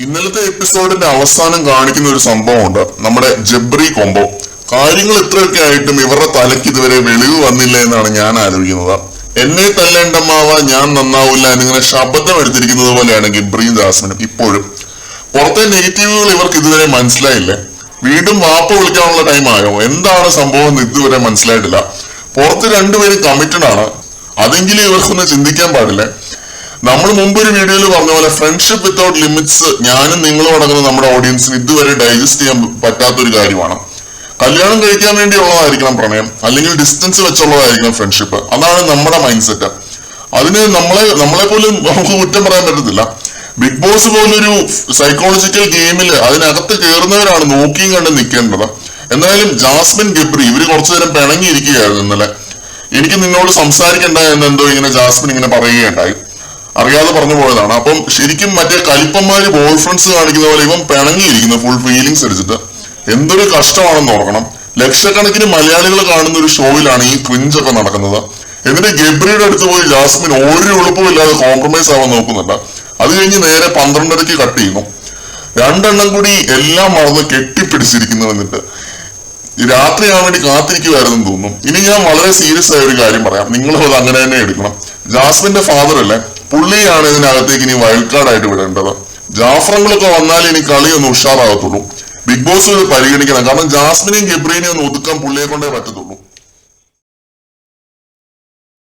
ഇന്നലത്തെ എപ്പിസോഡിന്റെ അവസാനം കാണിക്കുന്ന ഒരു സംഭവമുണ്ട്. നമ്മുടെ ജബ്രി കൊമ്പോ. കാര്യങ്ങൾ ഇത്രയൊക്കെ ആയിട്ടും ഇവരുടെ തലയ്ക്ക് ഇതുവരെ വെളിവ് വന്നില്ല എന്നാണ് ഞാൻ ആലോചിക്കുന്നത്. എന്നെ തല്ലേണ്ടമ്മാവ ഞാൻ നന്നാവില്ല എന്നിങ്ങനെ ശബ്ദം എടുത്തിരിക്കുന്നത് പോലെയാണ് ഗബ്രിയും ജാസ്മിനും. ഇപ്പോഴും പുറത്തെ നെഗറ്റീവുകൾ ഇവർക്ക് ഇതുവരെ മനസ്സിലായില്ലേ? വീണ്ടും വാപ്പ വിളിക്കാനുള്ള ടൈം ആയോ? എന്താണ് സംഭവം എന്ന് ഇതുവരെ മനസ്സിലായിട്ടില്ല. പുറത്ത് രണ്ടുപേരും കമ്മിറ്റഡ് ആണ്. അതെങ്കിലും ഇവർക്കൊന്ന് ചിന്തിക്കാൻ പാടില്ലേ? നമ്മൾ മുമ്പൊരു വീഡിയോയിൽ പറഞ്ഞ പോലെ ഫ്രണ്ട്ഷിപ്പ് വിത്തൗട്ട് ലിമിറ്റ്സ് ഞാനും നിങ്ങളും അടങ്ങുന്ന നമ്മുടെ ഓഡിയൻസിന് ഇതുവരെ ഡൈജസ്റ്റ് ചെയ്യാൻ പറ്റാത്തൊരു കാര്യമാണ്. കല്യാണം കഴിക്കാൻ വേണ്ടിയുള്ളതായിരിക്കണം പ്രണയം, അല്ലെങ്കിൽ ഡിസ്റ്റൻസ് വെച്ചുള്ളതായിരിക്കണം ഫ്രണ്ട്ഷിപ്പ്. അതാണ് നമ്മുടെ മൈൻഡ് സെറ്റ്. അതിന് നമ്മളെ പോലും നമുക്ക് കുറ്റം പറയാൻ പറ്റത്തില്ല. ബിഗ് ബോസ് പോലൊരു സൈക്കോളജിക്കൽ ഗെയിമിൽ അതിനകത്ത് കയറുന്നവരാണ് നോക്കിയും കണ്ട് നിൽക്കേണ്ടത്. എന്തായാലും ജാസ്മിൻ ഗബ്രി ഇവര് കുറച്ചു നേരം പിണങ്ങിയിരിക്കുകയായിരുന്നു ഇന്നലെ. എനിക്ക് നിന്നോട് സംസാരിക്കണ്ട എന്നെന്തോ ഇങ്ങനെ ജാസ്മിൻ ഇങ്ങനെ പറയുകയുണ്ടായി. അറിയാതെ പറഞ്ഞു പോയതാണ്. അപ്പം ശരിക്കും മറ്റേ കലിപ്പന്മാര് ബോയ് ഫ്രണ്ട്സ് കാണിക്കുന്ന പോലെ ഇവൻ പിണങ്ങിയിരിക്കുന്നു, ഫുൾ ഫീലിങ്സ് അടിച്ചിട്ട്. എന്തൊരു കഷ്ടമാണെന്ന് ഓർക്കണം. ലക്ഷക്കണക്കിന് മലയാളികൾ കാണുന്ന ഒരു ഷോയിലാണ് ഈ ക്രിഞ്ചൊക്കെ നടക്കുന്നത്. എന്നിട്ട് ഗബ്രിയുടെ അടുത്ത് പോയി ജാസ്മിൻ ഒരു എളുപ്പമില്ലാതെ കോംപ്രമൈസ് ആവാൻ നോക്കുന്നുണ്ട്. അത് കഴിഞ്ഞ് നേരെ 12:30 കട്ട് ചെയ്യുന്നു. രണ്ടെണ്ണം കൂടി എല്ലാം മറന്ന് കെട്ടിപ്പിടിച്ചിരിക്കുന്നു. എന്നിട്ട് രാത്രിയാവാൻ വേണ്ടി കാത്തിരിക്കുമായിരുന്നു തോന്നുന്നു. ഇനി ഞാൻ വളരെ സീരിയസ് ആയ ഒരു കാര്യം പറയാം, നിങ്ങളും അത് അങ്ങനെ തന്നെ എടുക്കണം. ജാസ്മിന്റെ ഫാദർ അല്ലേ, പുള്ളിയാണ് ഇതിനകത്തേക്ക് ഇനി വൈൽഡ് കാർഡ് ആയിട്ട് വിടേണ്ടത്. ജാഫ്രങ്ങളൊക്കെ വന്നാൽ ഇനി കളി ഒന്ന് ഉഷാറാകത്തുള്ളൂ. ബിഗ് ബോസ് പരിഗണിക്കണം. കാരണം ജാസ്മിനെയും ഗബ്രീനെയും ഒന്ന് ഒതുക്കാൻ പുള്ളിയെ കൊണ്ടേ പറ്റത്തുള്ളൂ.